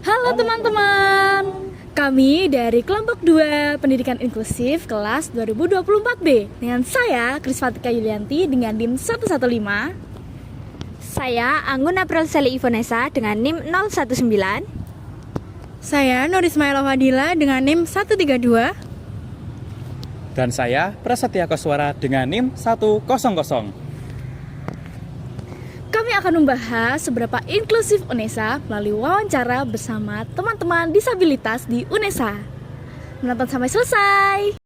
Halo teman-teman, kami dari kelompok 2 Pendidikan Inklusif kelas 2024B dengan saya Krisfatika Yulianti dengan NIM 115. Saya Anggun April Seli Ivonesa dengan NIM 019. Saya Nur Ismail Fadila dengan NIM 132. Dan saya Prasetya Koswara dengan NIM 100. Kami akan membahas seberapa inklusif UNESA melalui wawancara bersama teman-teman disabilitas di UNESA. Menonton sampai selesai.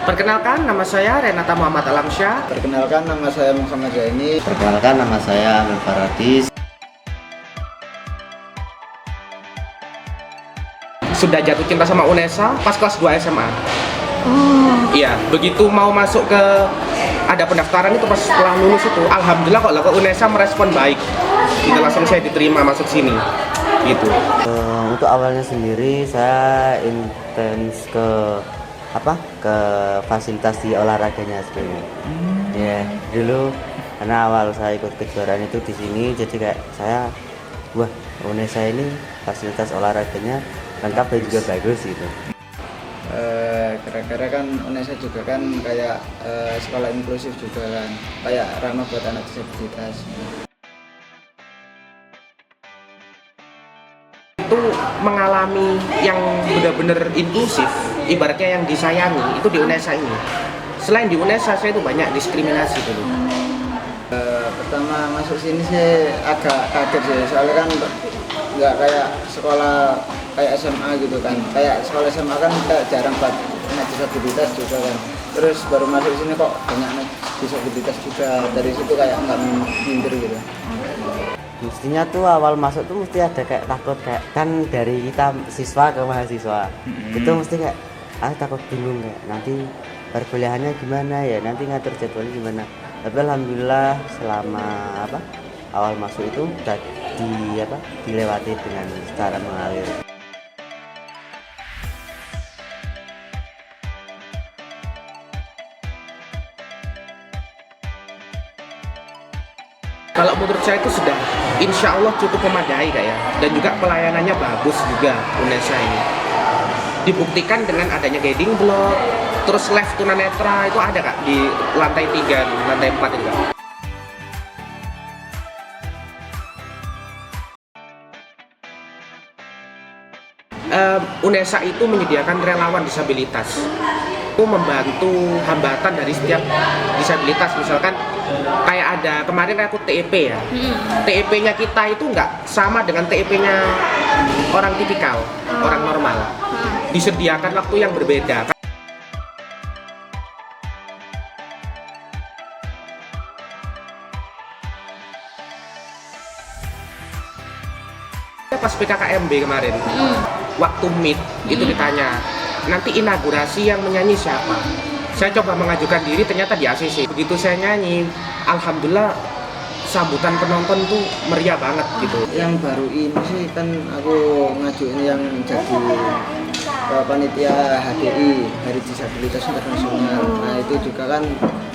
Perkenalkan, nama saya Renata Muhammad Alamsyah. Perkenalkan, nama saya Muhammad Zaini. Perkenalkan, nama saya Amir Faradis. Sudah jatuh cinta sama UNESA pas kelas 2 SMA. Iya, begitu mau masuk ke ada pendaftaran itu pas setelah lulus itu, alhamdulillah kok UNESA merespon baik. Kita langsung saya diterima masuk sini. Gitu. Untuk awalnya sendiri saya intens ke fasilitas di olahraganya sebenarnya. Ya, dulu karena awal saya ikut kejuaraan itu di sini, jadi kayak saya, wah, UNESA ini fasilitas olahraganya lengkap dan juga bagus gitu. Gara-gara kan UNESA juga kan kayak sekolah inklusif juga kan, kayak ramah buat anak disabilitas. Itu mengalami yang benar-benar inklusif, ibaratnya yang disayangi itu di UNESA ini. Selain di UNESA, saya itu banyak diskriminasi dulu. Pertama masuk sini sih agak kaget sih, soalnya kan nggak kayak sekolah kayak SMA gitu kan. Kayak sekolah SMA kan kayak jarang buat anak disabilitas juga kan. Terus baru masuk sini kok banyak anak disabilitas juga, dari situ kayak nggak minder gitu. Mestinya tuh awal masuk tuh mesti ada kayak takut, kayak kan dari kita siswa ke mahasiswa itu mesti kayak takut bingung, kayak nanti perkuliahannya gimana ya, nanti ngatur jadwalnya gimana. Tapi alhamdulillah selama awal masuk itu udah dilewati dengan secara mengalir. Kalau menurut saya itu sudah insya Allah cukup memadai Kak ya. Dan juga pelayanannya bagus juga UNESA ini. Dibuktikan dengan adanya guiding block, terus live tunanetra itu ada Kak di lantai 3, lantai 4 itu Kak. UNESA itu menyediakan relawan disabilitas. Itu membantu hambatan dari setiap disabilitas. Misalkan kayak ada kemarin aku TEP ya, TEP-nya kita itu nggak sama dengan TEP-nya orang tipikal, orang normal. Disediakan waktu yang berbeda. Pas PKKMB kemarin, waktu meet itu ditanya, nanti inaugurasi yang menyanyi siapa? Saya coba mengajukan diri, ternyata di ACC. Begitu saya nyanyi, alhamdulillah sambutan penonton tuh meriah banget gitu. Yang baru ini sih kan aku ngajuin yang jadi panitia HDI, Hari Disabilitas Internasional. Nah itu juga kan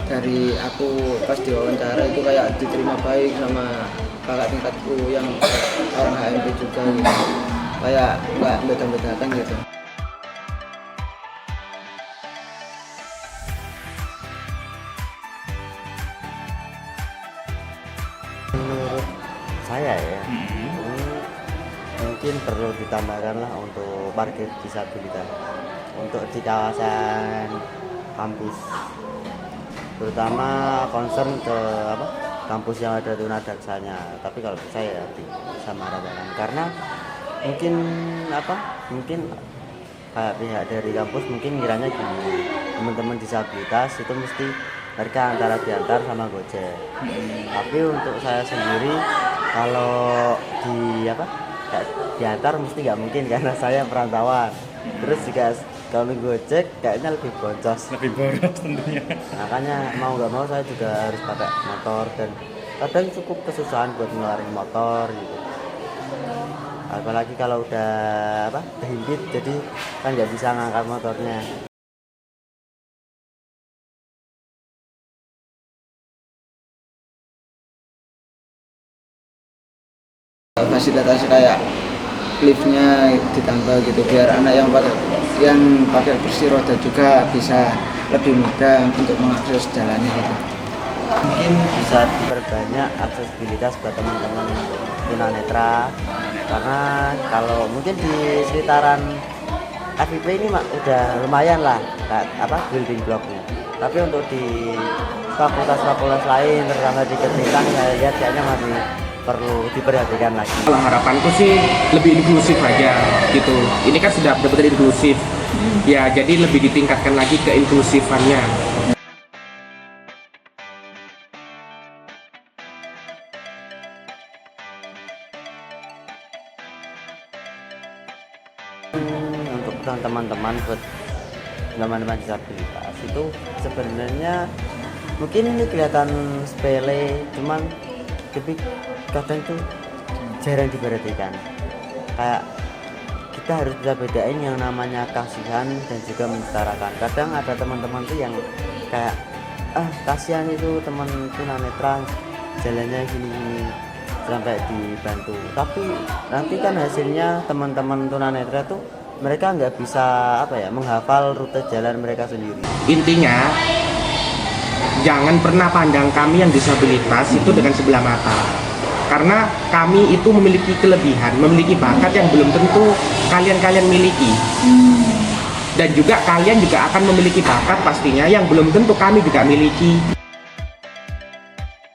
dari aku pas diwawancara itu kayak diterima baik sama kakak tingkatku yang orang HMP juga gitu. Kayak nggak beda-bedakan gitu. Menurut saya saya ya, mungkin perlu ditambahkan lah untuk parkir disabilitas untuk di kawasan kampus, terutama concern ke kampus yang ada tunadaksanya. Tapi kalau saya bisa marahkan karena mungkin kayak pihak dari kampus mungkin kiranya gini, teman-teman disabilitas itu mesti mereka antara diantar sama Gojek. Tapi untuk saya sendiri kalau diantar mesti nggak mungkin karena saya perantauan. Terus juga kalau Gojek kayaknya lebih boncos, Lebih boros tentunya. makanya mau nggak mau saya juga harus pakai motor dan kadang cukup kesusahan buat ngeluarin motor gitu. Apalagi kalau udah kehimpit jadi kan nggak bisa ngangkat motornya. Fasilitas kayak liftnya ditambah gitu biar anak yang pakai kursi roda juga bisa lebih mudah untuk mengakses jalannya gitu. Mungkin bisa diperbanyak aksesibilitas buat teman-teman tunanetra, karena kalau mungkin di sekitaran FIP ini udah lumayan lah building blocknya. Tapi untuk di fakultas-fakultas lain terutama di Kediri saya lihat kayaknya masih perlu diperhatikan lagi. Kalau harapanku sih lebih inklusif aja gitu. Ini kan sudah benar-benar inklusif. Ya, jadi lebih ditingkatkan lagi keinklusifannya. Untuk teman-teman disabilitas itu sebenarnya mungkin ini kelihatan sepele, cuman tapi kadang tuh jarang diperhatikan. Kayak kita harus bisa bedain yang namanya kasihan dan juga mensetarakan. Kadang ada teman-teman tuh yang kayak kasihan itu teman tunanetra jalannya gini sampai dibantu, tapi nanti kan hasilnya teman-teman tunanetra tuh mereka nggak bisa menghafal rute jalan mereka sendiri. Intinya jangan pernah pandang kami yang disabilitas itu dengan sebelah mata, karena kami itu memiliki kelebihan, memiliki bakat yang belum tentu kalian miliki, dan juga kalian juga akan memiliki bakat pastinya yang belum tentu kami juga miliki.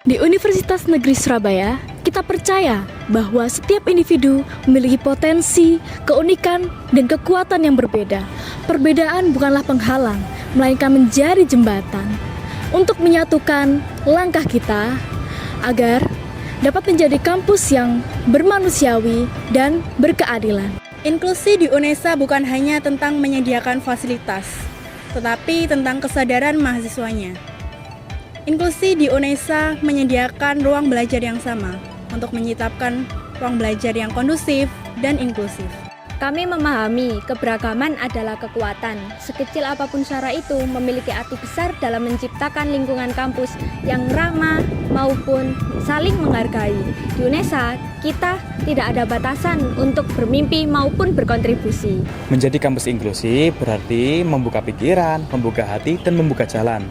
Di Universitas Negeri Surabaya, kita percaya bahwa setiap individu memiliki potensi, keunikan, dan kekuatan yang berbeda. Perbedaan bukanlah penghalang, melainkan menjadi jembatan untuk menyatukan langkah kita agar dapat menjadi kampus yang bermanusiawi dan berkeadilan. Inklusi di UNESA bukan hanya tentang menyediakan fasilitas, tetapi tentang kesadaran mahasiswanya. Inklusi di UNESA menyediakan ruang belajar yang sama untuk menciptakan ruang belajar yang kondusif dan inklusif. Kami memahami keberagaman adalah kekuatan. Sekecil apapun suara itu memiliki arti besar dalam menciptakan lingkungan kampus yang ramah maupun saling menghargai. Di UNESA, kita tidak ada batasan untuk bermimpi maupun berkontribusi. Menjadi kampus inklusif berarti membuka pikiran, membuka hati, dan membuka jalan.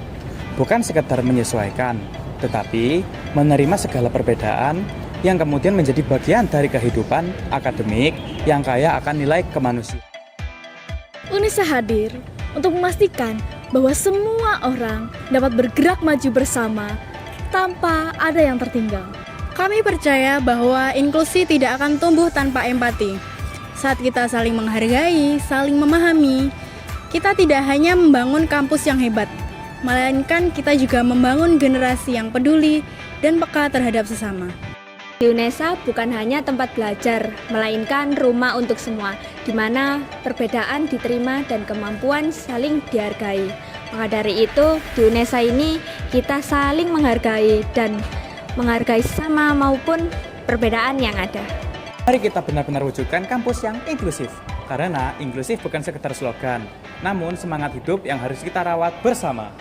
Bukan sekedar menyesuaikan, tetapi menerima segala perbedaan yang kemudian menjadi bagian dari kehidupan akademik yang kaya akan nilai kemanusiaan. UNESA hadir untuk memastikan bahwa semua orang dapat bergerak maju bersama tanpa ada yang tertinggal. Kami percaya bahwa inklusi tidak akan tumbuh tanpa empati. Saat kita saling menghargai, saling memahami, kita tidak hanya membangun kampus yang hebat, melainkan kita juga membangun generasi yang peduli dan peka terhadap sesama. Di UNESA bukan hanya tempat belajar, melainkan rumah untuk semua, di mana perbedaan diterima dan kemampuan saling dihargai. Maka dari itu, di UNESA ini kita saling menghargai dan menghargai sesama maupun perbedaan yang ada. Mari kita benar-benar wujudkan kampus yang inklusif. Karena inklusif bukan sekedar slogan, namun semangat hidup yang harus kita rawat bersama.